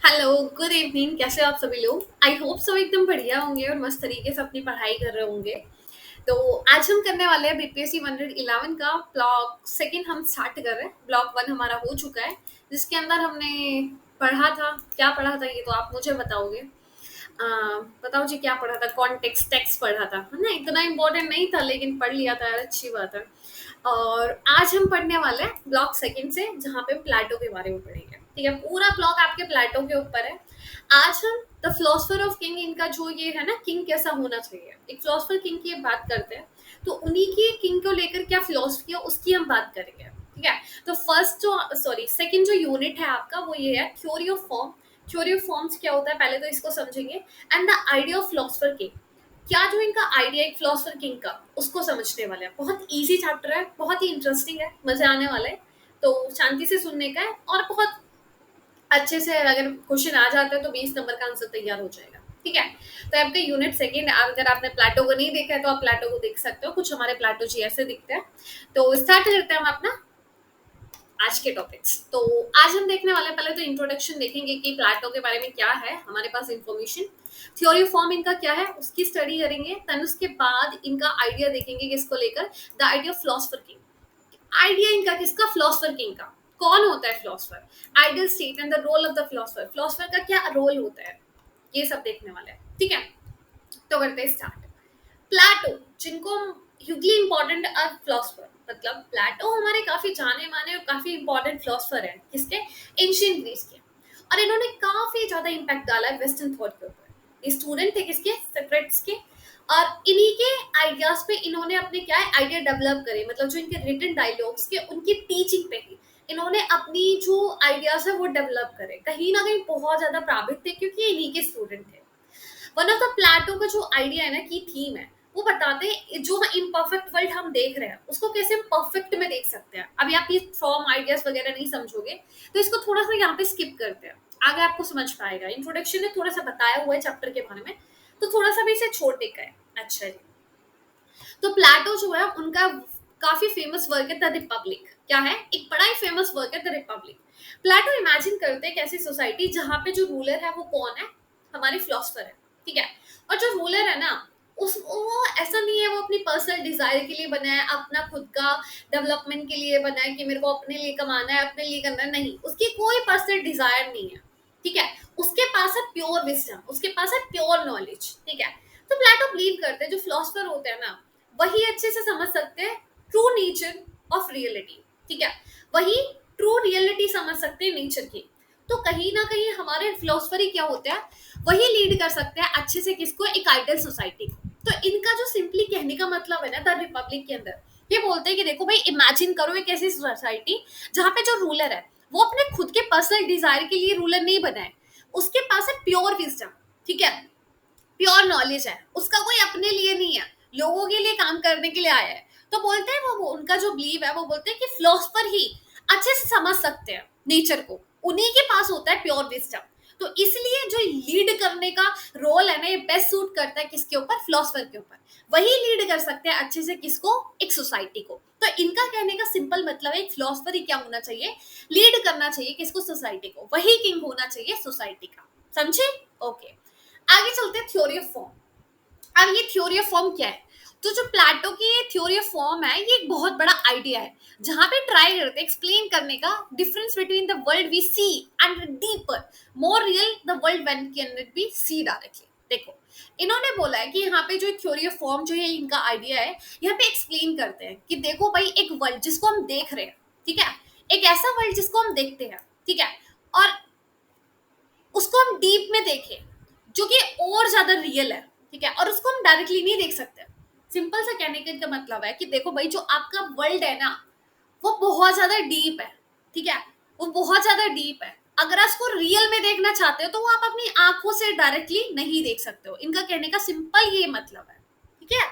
Hello, good evening. कैसे हो आप सभी लोग? आई होप सब एकदम बढ़िया होंगे और मस्त तरीके से अपनी पढ़ाई कर रहे होंगे। तो आज हम करने वाले हैं बीपीएससी 111 का ब्लॉक सेकंड हम स्टार्ट कर रहे हैं। ब्लॉक वन हमारा हो चुका है, जिसके अंदर हमने पढ़ा था। क्या पढ़ा था ये तो आप मुझे बताओगे। बताओ जी, क्या पढ़ा था? कॉन्टेक्स्ट टेक्स्ट पढ़ा था, है ना? इतना इम्पोर्टेंट नहीं था लेकिन पढ़ लिया था यार, अच्छी बात है। और आज हम पढ़ने वाले हैं ब्लॉक सेकंड से, जहाँ पे प्लेटो के बारे में पढ़ेंगे। ठीक है, पूरा ब्लॉक आपके प्लेटो के ऊपर है। आज हम द फिलोसफर ऑफ किंग, इनका जो ये है ना, किंग कैसा होना चाहिए, एक फिलोसफर किंग की बात करते हैं। तो उन्हीं की किंग को लेकर क्या फिलोसफी है उसकी हम बात करेंगे। ठीक है, तो फर्स्ट जो सॉरी सेकंड जो यूनिट है आपका वो ये है, theory of form. Theory of forms क्या होता है पहले तो इसको समझेंगे, and the idea of philosopher king. क्या जो इनका आइडिया एक फिलोसफर किंग का, उसको समझने वाले हैं। बहुत इजी चैप्टर है, बहुत ही इंटरेस्टिंग है, मजे आने वाला है। तो शांति से सुनने का है, और बहुत अच्छे से अगर क्वेश्चन आ जाता है तो 20 नंबर का आंसर तैयार हो जाएगा। ठीक है, तो आपका यूनिट सेकंड, अगर आपने प्लेटो को नहीं देखा है तो आप प्लेटो को देख सकते हो। कुछ हमारे प्लेटो जी ऐसे दिखते हैं। तो स्टार्ट करते हैं हम अपना आज के टॉपिक्स। तो आज हम देखने वाले हैं, पहले तो इंट्रोडक्शन देखेंगे कि प्लेटो के बारे में क्या है हमारे पास इंफॉर्मेशन। थ्योरी ऑफ फॉर्म इनका क्या है उसकी स्टडी करेंगे। देन उसके बाद इनका आइडिया देखेंगे किसको लेकर, the idea of philosopher king. Idea इनका किसका? फिलोसफर किंग का। कौन होता है philosopher, ideal state and the role of the philosopher. Philosopher का क्या रोल होता है, ये सब देखने वाले हैं। ठीक है, तो करते हैं स्टार्ट। प्लेटो, जिनको ह्यूगली इंपॉर्टेंट फिलोसफर, मतलब प्लेटो हमारे काफी जाने माने और काफी इंपॉर्टेंट फिलोसफर हैं। किसके? एंशियंट ग्रीस के। और इन्होंने काफी ज्यादा इम्पैक्ट डाला है वेस्टर्न थॉट के ऊपर। ये स्टूडेंट थे किसके? सेक्रेट्स के। और इन्हीं के आइडियाज पे इन्होंने अपने क्या है आइडिया डेवलप करे, मतलब जो इनके रिटन डायलॉग्स के उनकी टीचिंग पे ही इन्होंने अपनी जो आइडियाज है वो डेवलप करे। कहीं ना कहीं बहुत ज्यादा प्रभावित थे क्योंकि ये इन्हीं के स्टूडेंट थे। वन ऑफ द प्लेटो का जो आइडिया है ना, की थीम है, वो बताते हैं जो इम्परफेक्ट वर्ल्ड हम देख रहे हैं उसको कैसे हम परफेक्ट में देख सकते हैं। अभी आप ये फॉर्म आइडियाज वगैरह नहीं समझोगे तो इसको थोड़ा सा यहाँ पे स्किप करते हैं, आगे आपको समझ पाएगा। इंट्रोडक्शन ने थोड़ा सा बताया हुआ है चैप्टर के बारे में, तो थोड़ा सा भी इसे छोड़ देगा है। अच्छा जी, तो प्लेटो जो है उनका काफी फेमस वर्क है द रिपब्लिक। क्या है? एक बड़ा ही फेमस वर्क है द रिपब्लिक। प्लेटो इमेजिन करते हैं एक ऐसी सोसाइटी जहां पे जो रूलर है वो कौन है? हमारे फिलोसफर है। ठीक है, और जो रूलर है ना, उस वो ऐसा नहीं है वो अपनी पर्सनल डिजायर के लिए बना है, अपना खुद का डेवलपमेंट के लिए बना है कि मेरे को अपने लिए कमाना है, अपने लिए करना है। नहीं, उसकी कोई पर्सनल डिजायर नहीं है। ठीक है, उसके पास है प्योर विजडम, उसके पास है प्योर नॉलेज। ठीक है, तो प्लेटो बिलीव करते हैं जो फिलोसफर होते हैं ना, वही अच्छे से समझ सकते हैं ट्रू नेचर ऑफ रियलिटी। ठीक है, वही ट्रू रियलिटी समझ सकते हैं नेचर की। तो कहीं ना कहीं हमारे फिलोसफर ही क्या होते हैं, वही लीड कर सकते हैं अच्छे से किसको? एक आइडियल सोसाइटी को। तो इनका जो सिंपली कहने का मतलब है ना, द रिपब्लिक के अंदर ये बोलते हैं कि देखो भाई, इमेजिन करो एक ऐसी सोसाइटी जहां पे जो रूलर है वो अपने खुद के पर्सनल डिजायर के लिए रूलर नहीं बना है, उसके पास है प्योर विजडम। ठीक है, प्योर नॉलेज है, उसका कोई अपने लिए नहीं है, लोगों के लिए काम करने के लिए आया है। तो बोलते हैं वो उनका जो बिलीव है वो बोलते हैं कि फिलोसफर ही अच्छे से समझ सकते हैं नेचर को, उन्हीं के पास होता है प्योर विजडम। तो इसलिए जो लीड करने का रोल है ना, ये बेस्ट सूट करता है किसके ऊपर? फिलोसफर के ऊपर। वही लीड कर सकते हैं अच्छे से किसको? एक सोसाइटी को। तो इनका कहने का सिंपल मतलब है, एक फिलोसफर ही क्या होना चाहिए? लीड करना चाहिए किसको? सोसाइटी को। वही किंग होना चाहिए सोसाइटी का। समझे? ओके, आगे चलते हैं थ्योरी ऑफ फॉर्म। अब ये थ्योरी ऑफ फॉर्म क्या है? तो जो प्लेटो की थ्योरी ऑफ फॉर्म है ये एक बहुत बड़ा आइडिया है, जहां पे ट्राई करते हैं एक्सप्लेन करने का difference between the world we see and deeper more real the world when can it be see directly. देखो, इन्होंने बोला है कि यहाँ पे जो थ्योरी ऑफ फॉर्म जो है इनका आइडिया है, यहाँ पे एक्सप्लेन करते हैं कि देखो भाई, एक वर्ल्ड जिसको हम देख रहे हैं, ठीक है, एक ऐसा वर्ल्ड जिसको हम देखते हैं, ठीक है, और उसको हम डीप में देखें जो कि और ज्यादा रियल है। ठीक है, और उसको हम डायरेक्टली नहीं देख सकते। सिंपल सा कहने का मतलब है कि देखो भाई, जो आपका वर्ल्ड है ना, वो बहुत ज्यादा डीप है। ठीक है, वो बहुत ज्यादा डीप है। अगर आप उसको रियल में देखना चाहते हो तो वो आप अपनी आंखों से डायरेक्टली नहीं देख सकते हो। इनका कहने का सिंपल ये मतलब है। ठीक है,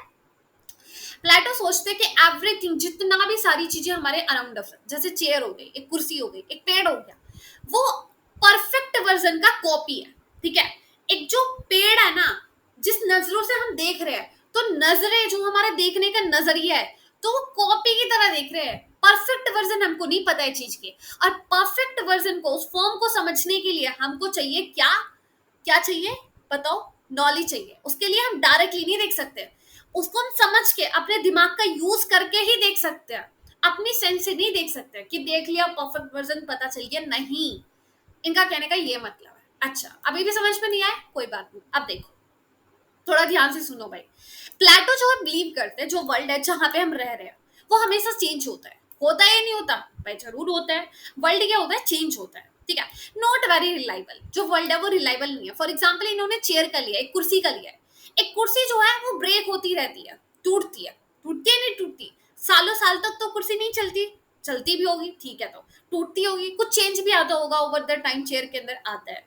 प्लेटो सोचते हैं कि एवरीथिंग, जितना भी सारी चीजें हमारे अराउंड अस, जैसे चेयर हो गई, एक कुर्सी हो गई, एक पेड़ हो गया, वो परफेक्ट वर्जन का कॉपी है। ठीक है, एक जो पेड़ है ना, जिस नजरों से हम देख रहे हैं, तो नजरें जो हमारे देखने का नजरिया है, तो वो कॉपी की तरह देख रहे हैं, परफेक्ट वर्जन हमको नहीं पता है चीज के, और परफेक्ट वर्जन को, उस फॉर्म को समझने के लिए हमको चाहिए क्या? क्या चाहिए बताओ? नॉलेज चाहिए। उसके लिए हम डायरेक्टली नहीं देख सकते, उसको हम समझ के अपने दिमाग का यूज करके ही देख सकते हैं, अपनी सेंस से नहीं देख सकते कि देख लिया परफेक्ट वर्जन पता चल गया, नहीं। इनका कहने का ये मतलब है। अच्छा, अभी भी समझ में नहीं आया, कोई बात नहीं, अब देखो, थोड़ा ध्यान से सुनो भाई। प्लेटो जो बिलीव करते हैं, जो वर्ल्ड है जहां पे हम रह रहे हैं, वो हमेशा चेंज होता है या नहीं होता? भाई जरूर होता है। वर्ल्ड क्या होता है? चेंज होता है, ठीक है। नॉट वेरी रिलायबल, जो वर्ल्ड है वो रिलायबल नहीं है। फॉर एग्जाम्पल, इन्होंने चेयर का लिया, एक कुर्सी का लिया है। एक कुर्सी जो है वो ब्रेक होती रहती है, टूटती है। टूटती है नहीं टूटती? सालों साल तक तो कुर्सी नहीं चलती, चलती भी होगी, ठीक है, तो टूटती होगी, कुछ चेंज भी आता होगा ओवर द टाइम, चेयर के अंदर आता है।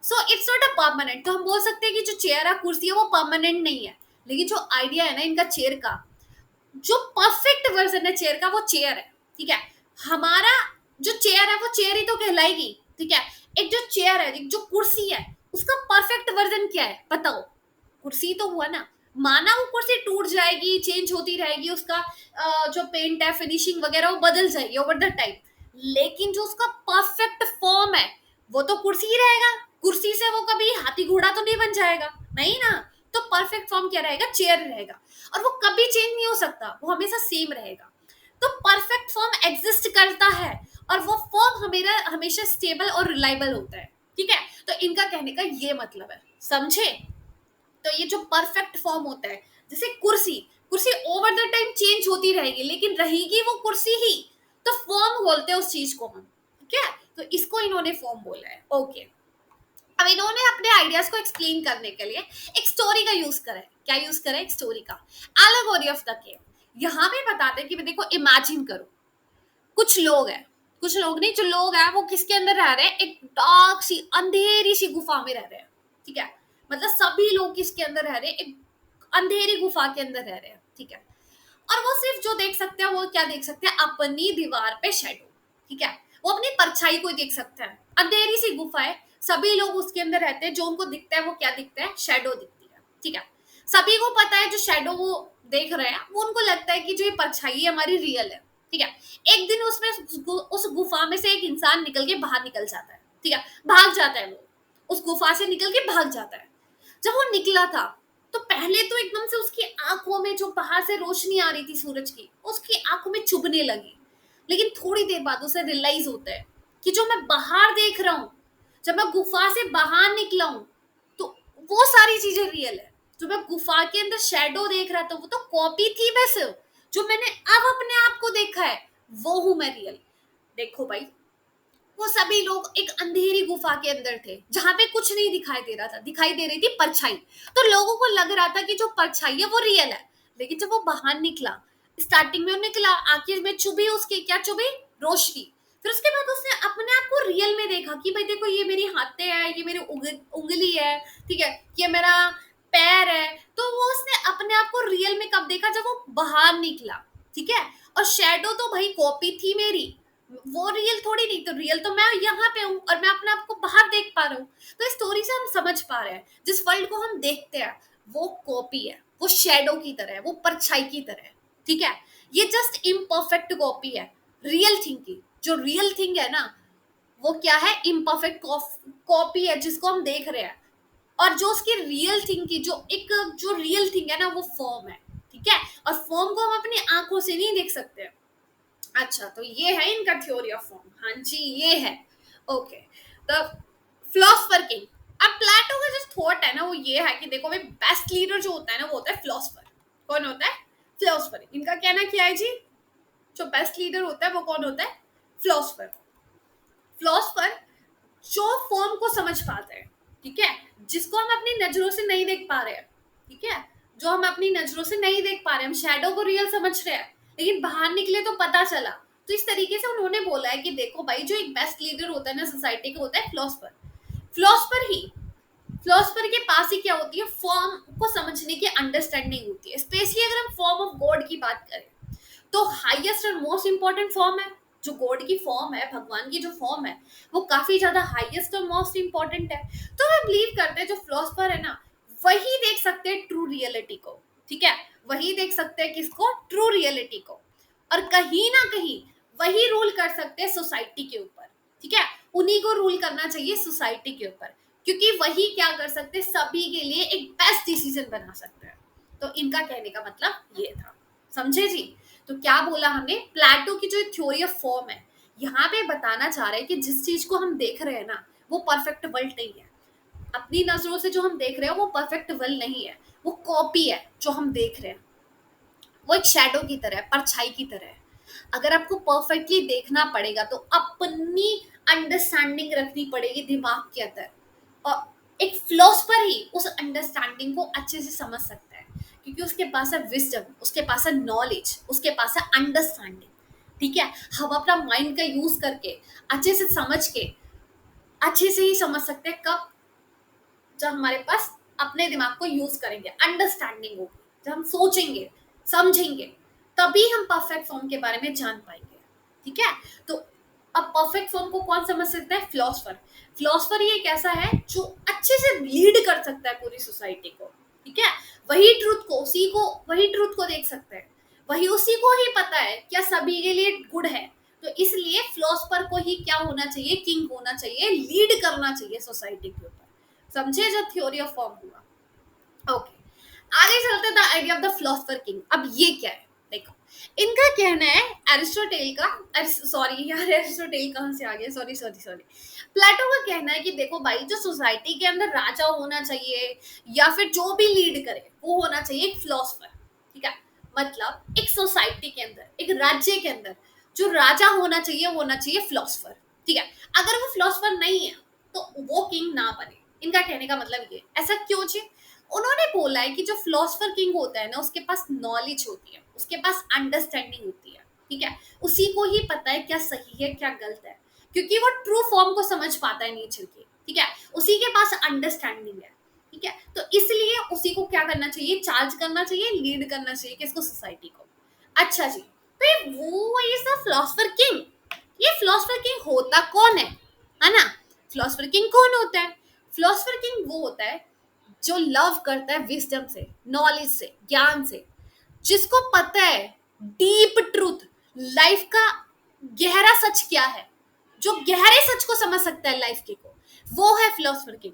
So it's not a permanent. तो हम बोल सकते हैं कि जो चेयर है, कुर्सी है, वो परमानेंट नहीं है। लेकिन जो आइडिया है ना इनका चेयर का, जो परफेक्ट वर्जन है चेयर का, वो चेयर है, ठीक है। हमारा जो चेयर है वो चेयर ही तो कहलाएगी, ठीक है। एक जो चेयर है, एक जो कुर्सी है, उसका परफेक्ट वर्जन क्या है बताओ? कुर्सी तो हुआ ना। माना वो कुर्सी टूट जाएगी, चेंज होती रहेगी, उसका जो पेंट है, फिनिशिंग वगैरह वो बदल जाएगी ओवर द टाइम, लेकिन जो उसका परफेक्ट फॉर्म है वो तो कुर्सी ही रहेगा। कुर्सी से वो कभी हाथी घोड़ा तो नहीं बन जाएगा, नहीं ना। तो परफेक्ट फॉर्म क्या रहेगा? चेयर रहेगा, और वो कभी चेंज नहीं हो सकता, वो हमेशा सेम रहेगा। तो परफेक्ट फॉर्म एग्जिस्ट करता है, और वो फॉर्म हमेशा हमेशा स्टेबल और रिलायबल होता है, ठीक है। तो इनका कहने का ये मतलब है, समझे? तो ये जो परफेक्ट फॉर्म होता है, जैसे कुर्सी, कुर्सी ओवर द टाइम चेंज होती रहेगी, लेकिन रहेगी वो कुर्सी ही, तो फॉर्म बोलते हैं उस चीज को हम, ठीक है। तो इसको इन्होंने फॉर्म बोला है, ओके। अब इन्होंने अपने आइडियाज को एक्सप्लेन करने के लिए एक स्टोरी का यूज करा है। क्या यूज करा है? एक स्टोरी का, एलेगोरी ऑफ द केव। यहाँ पे बताते हैं कि देखो, इमेजिन करो, कुछ लोग हैं, कुछ लोग नहीं, जो लोग हैं वो किसके अंदर रह रहे हैं? एक डार्क सी, अंधेरी सी गुफा में रह रहे हैं, ठीक है। मतलब सभी लोग किसके अंदर रह रहे हैं? एक अंधेरी गुफा के अंदर रह रहे हैं, ठीक है। और वो सिर्फ जो देख सकते हैं, वो क्या देख सकते हैं? अपनी दीवार पे शेडो, ठीक है। वो अपनी परछाई को देख सकते हैं। अंधेरी सी गुफा है, सभी लोग उसके अंदर रहते हैं, जो उनको दिखता है वो क्या दिखता है? शेडो दिखती है, ठीक है। सभी को पता है जो शेडो वो देख रहे हैं, वो उनको लगता है कि जो ये परछाई है हमारी रियल है, ठीक है। एक दिन उसमें उस गुफा में से एक इंसान निकल के बाहर निकल जाता है, ठीक है, भाग जाता है वो, उस गुफा से निकल के भाग जाता है। जब वो निकला था, तो पहले तो एकदम से उसकी आंखों में जो बाहर से रोशनी आ रही थी सूरज की, उसकी आंखों में चुभने लगी। लेकिन थोड़ी देर बाद उसे रियलाइज होता है कि जो मैं बाहर देख रहा हूँ, जब मैं गुफा से बाहर निकला हूँ, तो वो सारी चीजें रियल है। जो मैं गुफा के अंदर शेडो देख रहा था, वो तो कॉपी थी बस। जो मैंने अब अपने आप को देखा है, वो हूं मैं रियल। देखो भाई, वो सभी लोग एक अंधेरी गुफा के अंदर थे, जहां पे कुछ नहीं दिखाई दे रहा था, दिखाई दे रही थी परछाई। तो लोगों को लग रहा था कि जो परछाई है वो रियल है। लेकिन जब वो बाहर निकला, स्टार्टिंग में वो निकला, आंखें में चुभी, उसकी क्या चुभी? रोशनी। फिर उसके बाद उसने अपने आप को रियल में देखा कि भाई देखो, ये मेरी हाथे है, ये मेरी उंगली है, ठीक है, ये मेरा पैर है। तो वो उसने अपने आप को रियल में कब देखा? जब वो बाहर निकला, ठीक है। और शेडो तो भाई कॉपी थी मेरी, वो रियल थोड़ी नहीं, तो रियल तो मैं यहाँ पे हूँ, और मैं अपने आप को बाहर देख पा रहा हूँ। तो इस स्टोरी से हम समझ पा रहे हैं, जिस वर्ल्ड को हम देखते हैं वो कॉपी है, वो शेडो की तरह है, वो परछाई की तरह है, ठीक है। ये जस्ट इम्परफेक्ट कॉपी है रियल थिंग की। जो रियल थिंग है ना, वो क्या है? इम्परफेक्ट कॉपी है जिसको हम देख रहे हैं। और जो उसकी रियल थिंग की, जो रियल थिंग है ना, वो फॉर्म है, ठीक है। और फॉर्म को हम अपनी आंखों से नहीं देख सकते। अच्छा, तो ये है इनका थ्योरी ऑफ फॉर्म, हाँ जी ये है, ओके। The philosopher king. अब प्लेटो का जो थॉट है ना, वो ये है कि देखो भाई, बेस्ट लीडर जो होता है ना, वो होता है फिलोसफर। कौन होता है? फिलोसफर। इनका कहना क्या है जी? जो बेस्ट लीडर होता है वो कौन होता है? फिलोसफर। फिलोसफर जो फॉर्म को समझ पाते हैं, ठीक है, जिसको हम अपनी नजरों से नहीं देख पा रहे हैं, ठीक है, जो हम अपनी नजरों से नहीं देख पा रहे हैं, हम शैडो को रियल समझ रहे हैं, लेकिन बाहर निकले तो पता चला। तो इस तरीके से उन्होंने बोला है कि देखो भाई, जो एक बेस्ट लीडर होता है ना सोसाइटी का, होता है फिलोसफर। फिलोसफर ही, फिलोसफर के पास ही क्या होती है? फॉर्म को समझने की अंडरस्टैंडिंग होती है। स्पेशली अगर हम फॉर्म ऑफ गॉड की बात करें, तो हाईएस्ट और मोस्ट इंपॉर्टेंट फॉर्म है, जो गॉड की फॉर्म है, भगवान की जो फॉर्म है, वो काफी ज्यादा हाईएस्ट और मोस्ट इंपॉर्टेंट है। तो वे बिलीव करते हैं, जो फिलोसफर है ना, वही देख सकते हैं ट्रू रियलिटी को, ठीक है। वही देख सकते हैं किसको? ट्रू रियलिटी को। और कहीं ना कहीं वही रूल कर सकते हैं सोसाइटी के ऊपर, ठीक है, उन्हीं को रूल करना चाहिए सोसाइटी के ऊपर, क्योंकि वही क्या कर सकते हैं, सभी के लिए एक बेस्ट डिसीजन बना सकते हैं। तो इनका कहने का मतलब ये था, समझे जी। तो क्या बोला हमने, प्लेटो की जो थ्योरी ऑफ फॉर्म है, यहाँ पे बताना चाह रहे हैं कि जिस चीज को हम देख रहे हैं ना, वो परफेक्ट वर्ल्ड नहीं है। अपनी नजरों से जो हम देख रहे हैं वो परफेक्ट वर्ल्ड नहीं है, वो कॉपी है जो हम देख रहे हैं। वो एक शैडो की तरह है, परछाई की तरह है। अगर आपको परफेक्टली देखना पड़ेगा तो अपनी अंडरस्टैंडिंग रखनी पड़ेगी दिमाग के अंदर, और एक फिलोसफर ही उस अंडरस्टैंडिंग को अच्छे से समझ सकता है, क्योंकि उसके पास है विजडम, उसके पास है नॉलेज, उसके पास है अंडरस्टैंडिंग। ठीक है, हम अपना माइंड का यूज करके अच्छे से समझ के अच्छे से ही समझ सकते हैं, कब, जब हमारे पास अपने दिमाग को यूज करेंगे, अंडरस्टैंडिंग होगी, जब हम सोचेंगे समझेंगे, तभी हम परफेक्ट फॉर्म के बारे में जान पाएंगे। ठीक है, तो अब परफेक्ट फॉर्म को कौन समझ सकता है, फिलोसफर। फिलोसफर ये एक ऐसा है जो अच्छे से लीड कर सकता है पूरी सोसाइटी को। ठीक है, वही ट्रुथ को, उसी को, वही ट्रुथ को देख सकते हैं, वही उसी को ही पता है क्या सभी के लिए गुड है। तो इसलिए फिलोसफर को ही क्या होना चाहिए, किंग होना चाहिए, लीड करना चाहिए सोसाइटी के ऊपर। समझे जो थ्योरी ऑफ फॉर्म हुआ। ओके, आगे चलते the idea of the philosopher king. अब ये क्या है, देखो, इनका कहना है एरिस्टोटेल का, सॉरी यार एरिस्टोटेल कहाँ से आ गया, सॉरी सॉरी सॉरी, प्लेटो का कहना है कि देखो भाई, जो सोसाइटी के अंदर राजा होना चाहिए या फिर जो भी लीड करे वो होना चाहिए एक फिलोसफर। ठीक है, मतलब एक सोसाइटी के अंदर, एक राज्य के अंदर जो राजा होना चाहिए वो होना चाहिए फिलोसफर। ठीक है, अगर वो फिलोसफर नहीं है तो वो किंग ना बने। इनका कहने का मतलब ये, ऐसा क्यों जी, उन्होंने बोला है कि जो फिलोसफर किंग होता है ना, उसके पास नॉलेज होती है, उसके पास अंडरस्टैंडिंग होती है। ठीक है, उसी को ही पता है क्या सही है क्या गलत है, क्योंकि वो ट्रू फॉर्म को समझ पाता है नेचर की। ठीक है, उसी के पास अंडरस्टैंडिंग है। ठीक है, तो इसलिए उसी को क्या करना चाहिए, चार्ज करना चाहिए, लीड करना चाहिए किसको, सोसाइटी को। अच्छा जी, तो ये वो इज द फिलोसफर किंग। ये फिलोसफर किंग होता कौन है ना। फिलोसफर किंग कौन होता है, फिलोसफर किंग वो होता है जो लव करता है विजडम से, नॉलेज से, ज्ञान से, जिसको पता है डीप ट्रूथ, लाइफ का गहरा सच क्या है, जो गहरे सच को समझ सकता है लाइफ के को, वो है फिलोसफर किंग।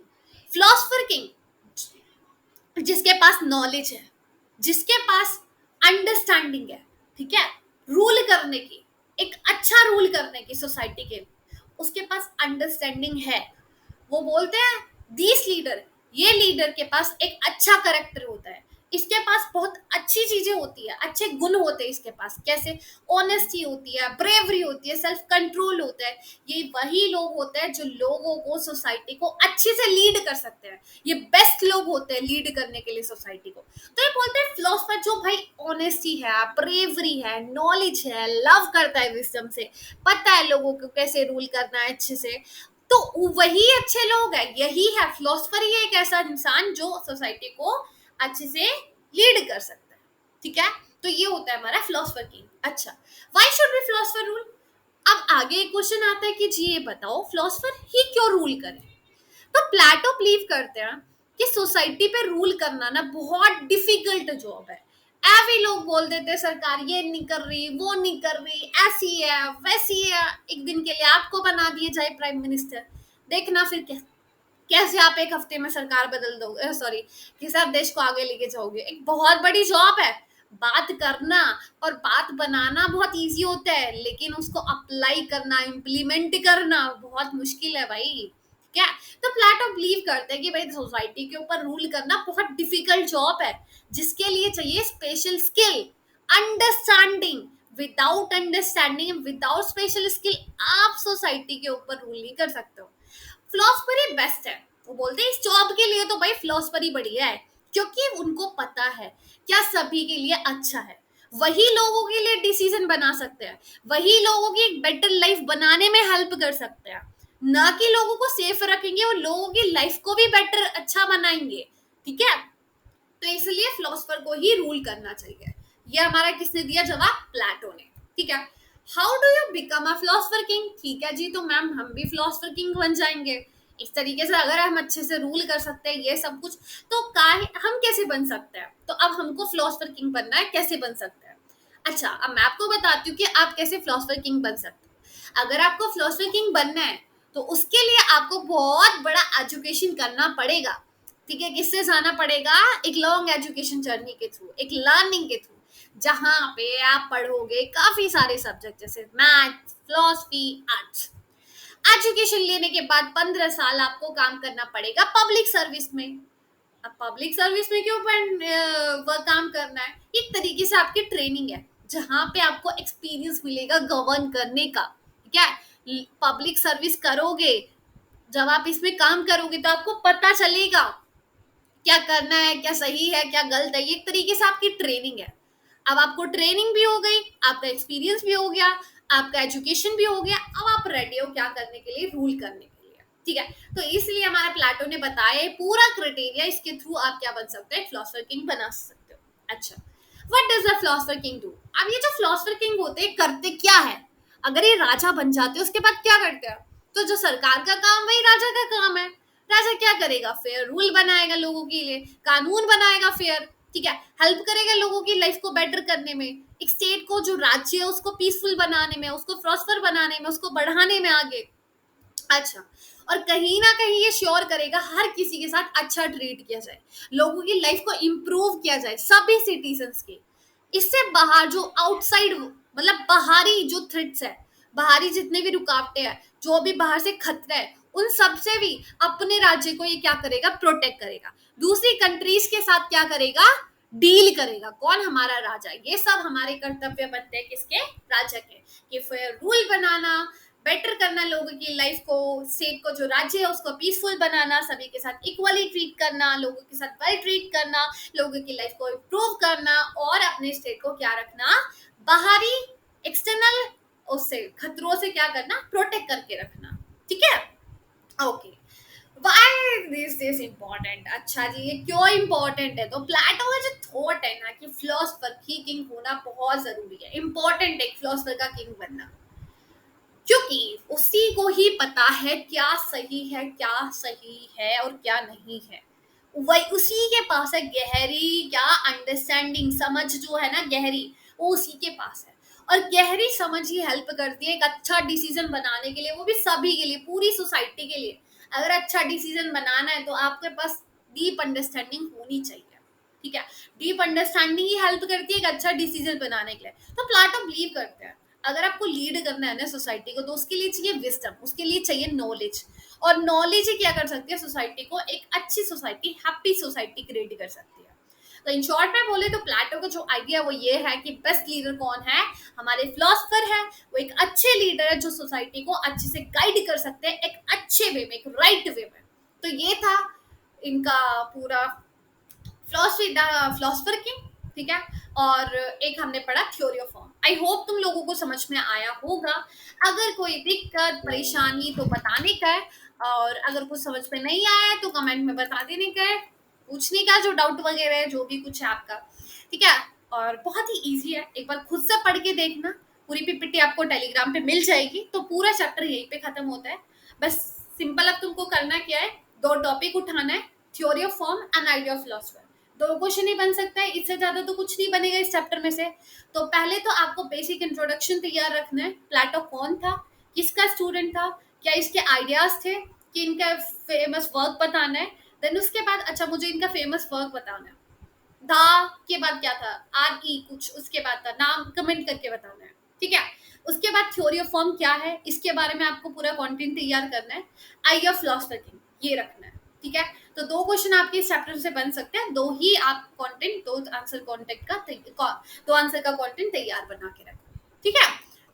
फिलोसफर किंग जिसके पास नॉलेज है, जिसके पास अंडरस्टैंडिंग है, ठीक है, रूल करने की, एक अच्छा रूल करने की सोसाइटी के, उसके पास अंडरस्टैंडिंग है। वो बोलते हैं दिस लीडर, ये लीडर के पास एक अच्छा करेक्टर होता है, इसके पास बहुत अच्छी चीजें होती है, अच्छे गुण होते हैं इसके पास, कैसे, ऑनेस्टी होती है, ब्रेवरी होती है, सेल्फ कंट्रोल होता है। ये वही लोग होते हैं जो लोगों को, सोसाइटी को अच्छे से लीड कर सकते हैं। ये बेस्ट लोग होते हैं लीड करने के लिए सोसाइटी को। तो ये बोलते हैं फिलोसफर जो भाई ऑनेस्टी है, ब्रेवरी है, नॉलेज है, लव करता है विजडम से, पता है लोगों को कैसे रूल करना है अच्छे से, तो वही अच्छे लोग हैं। यही है फिलोसफर, ही एक ऐसा इंसान जो सोसाइटी को अच्छे से लीड कर सकता है। ठीक है, तो ये होता है हमारा फिलोसफर किंग। अच्छा, why should be philosopher rule. अब आगे एक क्वेश्चन आता है कि जी ये बताओ फिलोसफर ही क्यों रूल करे। तो प्लेटो बिलीव करते हैं कि सोसाइटी पे रूल करना ना बहुत डिफिकल्ट जॉब है। ऐसे लोग बोल देते हैं सरकार ये नहीं कर रही, वो नहीं कर रही, ऐसी है वैसी है, एक दिन के लिए आपको बना दिए जाए प्राइम मिनिस्टर, देखना फिर कैसे आप एक हफ्ते में सरकार बदल दोगे, सॉरी, किस आप देश को आगे लेके जाओगे। एक बहुत बड़ी जॉब है। बात करना और बात बनाना बहुत इजी होता है, लेकिन उसको अप्लाई करना, इम्प्लीमेंट करना बहुत मुश्किल है भाई। क्या, तो प्लेटो बिलीव करते हैं कि भाई सोसाइटी के ऊपर रूल करना बहुत डिफिकल्ट जॉब है, जिसके लिए चाहिए special skill, understanding. Without understanding, without special skill आप सोसाइटी के ऊपर रूल नहीं कर सकते हो। फिलोसफर ही बेस्ट है। वो बोलते हैं इस जॉब के लिए तो भाई फिलोसफर ही बढ़िया है, क्योंकि उनको पता है क्या सभी के लिए अच्छा है। वही लोगों के लिए डिसीजन बना सकते हैं, वही लोगों की एक बेटर लाइफ बनाने में हेल्प कर सकते हैं, ना कि लोगों को सेफ रखेंगे और लोगों की लाइफ को भी बेटर, अच्छा बनाएंगे। ठीक है, तो इसलिए फिलोसफर को ही रूल करना चाहिए। ये हमारा किसने दिया जवाब, प्लेटो ने। ठीक है, how do you become a philosopher king. ठीक है जी, तो मैम हम भी फिलोसफर किंग बन जाएंगे इस तरीके से, अगर हम अच्छे से रूल कर सकते हैं ये सब कुछ, तो हम कैसे बन सकते हैं। तो अब हमको फिलोसफर किंग बनना है, कैसे बन सकते हैं। अच्छा, अब मैं आपको बताती हूँ कि आप कैसे फिलोसफर किंग बन सकते हो। अगर आपको फिलोसफर किंग बनना है, तो उसके लिए आपको बहुत बड़ा एजुकेशन करना पड़ेगा। ठीक है, किससे जाना पड़ेगा? एक लॉन्ग एजुकेशन जर्नी के थ्रू, एक लर्निंग के थ्रू, जहां पे आप पढ़ोगे काफी सारे सब्जेक्ट जैसे मैथ, फिलोसफी, आर्ट्स। एजुकेशन लेने के बाद 15 साल आपको काम करना पड़ेगा पब्लिक सर्विस में। अब पब्लिक सर्विस में क्यों वह काम करना है? एक तरीके से आपकी ट्रेनिंग है, जहां पे आपको एक्सपीरियंस मिलेगा गवर्न करने का। ठीक है, पब्लिक सर्विस करोगे, जब आप इसमें काम करोगे तो आपको पता चलेगा क्या करना है, क्या सही है, क्या गलत है। ये एक तरीके से आपकी ट्रेनिंग है। अब आपको ट्रेनिंग भी हो गई, आपका एक्सपीरियंस भी हो गया, आपका एजुकेशन भी हो गया। अब आप रेडी हो क्या करने के लिए? रूल करने के लिए। ठीक है, तो इसलिए हमारा प्लेटो ने बताया ये पूरा क्राइटेरिया, इसके थ्रू आप क्या बन सकते हैं? फिलोसफर किंग बना सकते हो। अच्छा, what does the philosopher king do? अब ये जो फिलोसफर किंग होते हैं करते क्या है? अगर ये राजा बन जाते हैं उसके बाद क्या करते हैं? तो जो सरकार का काम वही राजा का काम है। राजा क्या करेगा? फेयर रूल बनाएगा लोगों के लिए, कानून बनाएगा फेयर। ठीक है, हेल्प करेगा लोगों की लाइफ को बेटर करने में, एक स्टेट को, जो राज्य है उसको पीसफुल बनाने में, उसको प्रॉस्पर बनाने में, उसको बढ़ाने में आगे। अच्छा, और कहीं ना कहीं ये श्योर करेगा हर किसी के साथ अच्छा ट्रीट किया जाए, लोगों की लाइफ को इम्प्रूव किया जाए, सभी सिटीजन्स की। इससे बाहर जो आउटसाइड, मतलब बाहरी जो थ्रेट्स है, बाहरी जितने भी रुकावटें हैं, जो भी बाहर से खतरा है, उन सब से भी अपने राज्य को ये क्या करेगा? प्रोटेक्ट करेगा। दूसरी कंट्रीज के साथ क्या करेगा? डील करेगा। कौन? हमारा राजा। ये सब हमारे कर्तव्य बनते हैं किसके? राजा के। कि फिर रूल बनाना, बेटर करना लोगों की लाइफ को, स्टेट को, जो राज्य है उसको पीसफुल बनाना, सभी के साथ इक्वली ट्रीट करना, लोगों के साथ वेल ट्रीट करना, लोगों की लाइफ को इम्प्रूव करना, और अपने स्टेट को क्या रखना? बाहरी, एक्सटर्नल, उससे खतरों से क्या करना? प्रोटेक्ट करके रखना। ठीक है, ओके। Why this important? अच्छा जी, ये क्यों इम्पोर्टेंट है? तो प्लेटो का जो थॉट है ना कि फिलोसफर की किंग होना बहुत जरूरी है, इम्पोर्टेंट है फिलोसफर का किंग बनना, क्योंकि उसी को ही पता है क्या सही है, क्या सही है और क्या नहीं है। वही उसी के पास है गहरी क्या अंडरस्टैंडिंग, समझ जो है ना गहरी, वो उसी के पास है। और गहरी समझ ही हेल्प करती है एक अच्छा डिसीजन बनाने के लिए, वो भी सभी के लिए, पूरी सोसाइटी के लिए। अगर अच्छा डिसीजन बनाना है तो आपके पास डीप अंडरस्टैंडिंग होनी चाहिए। ठीक है, डीप अंडरस्टैंडिंग ही हेल्प करती है एक अच्छा डिसीजन बनाने के लिए। तो प्लाटो बिलीव करते हैं अगर आपको लीड करना है ना सोसाइटी को, तो उसके लिए चाहिए विजडम, उसके लिए चाहिए नॉलेज। और नॉलेज ही क्या कर सकती है? सोसाइटी को एक अच्छी सोसाइटी, हैप्पी सोसाइटी क्रिएट कर सकती है। तो इन शॉर्ट में बोले तो प्लेटो का जो आइडिया वो ये है कि बेस्ट लीडर कौन है? हमारे फिलोसफर है। वो एक अच्छे लीडर है जो सोसाइटी को अच्छे से गाइड कर सकते हैं एक अच्छे वे में, एक राइट वे में। तो ये था इनका पूरा फिलोसफी, फिलोसफर की। ठीक है, और एक हमने पढ़ा theory of form. I hope तुम लोगों को समझ में आया होगा। अगर कोई दिक्कत परेशानी तो बताने का है, और अगर कुछ समझ में नहीं आया है तो कमेंट में बता देने का है, पूछने का जो डाउट वगैरह है, जो भी कुछ है आपका। ठीक है, और बहुत ही इजी है, एक बार खुद से पढ़ के देखना। पूरी पीपीटी आपको टेलीग्राम पे मिल जाएगी, तो पूरा चैप्टर यहीं पे खत्म होता है। बस सिंपल, अब तुमको करना क्या है? दो टॉपिक उठाना है, theory of form and idea of philosopher. दो क्वेश्चन ही बन सकता है, इससे ज्यादा तो कुछ नहीं बनेगा इस चैप्टर में से। तो पहले तो आपको बेसिक इंट्रोडक्शन तैयार रखना है। प्लेटो कौन था, किसका स्टूडेंट था, क्या इसके आइडियाज थे, कि इनका फेमस वर्क बताना है। देन उसके बाद अच्छा मुझे इनका फेमस वर्क बताना है। दा के बाद क्या था? आर ई कुछ, उसके बाद था नाम, कमेंट करके बताना है। ठीक है, उसके बाद थ्योरी ऑफ फॉर्म क्या है, इसके बारे में आपको पूरा कंटेंट तैयार करना है। आइडिया ऑफ फिलोसफर किंग ये रखना है। ठीक है, तो दो क्वेश्चन आपके इस चैप्टर से बन सकते हैं। दो ही आप कंटेंट, दो आंसर कंटेंट का, दो आंसर का कंटेंट तैयार बना के रखो। ठीक है,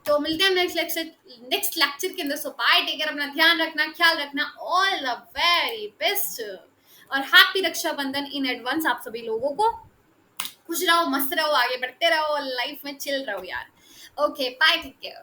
तो मिलते हैं नेक्स्ट लेक्चर के अंदर। सो बाय, टेक केयर, अपना ध्यान रखना, ख्याल रखना। ऑल द वेरी बेस्ट और हैप्पी रक्षाबंधन इन एडवांस आप सभी लोगों को। खुश रहो, मस्त रहो, आगे बढ़ते रहो, लाइफ में चिल रहो यार। Okay, bye, take care.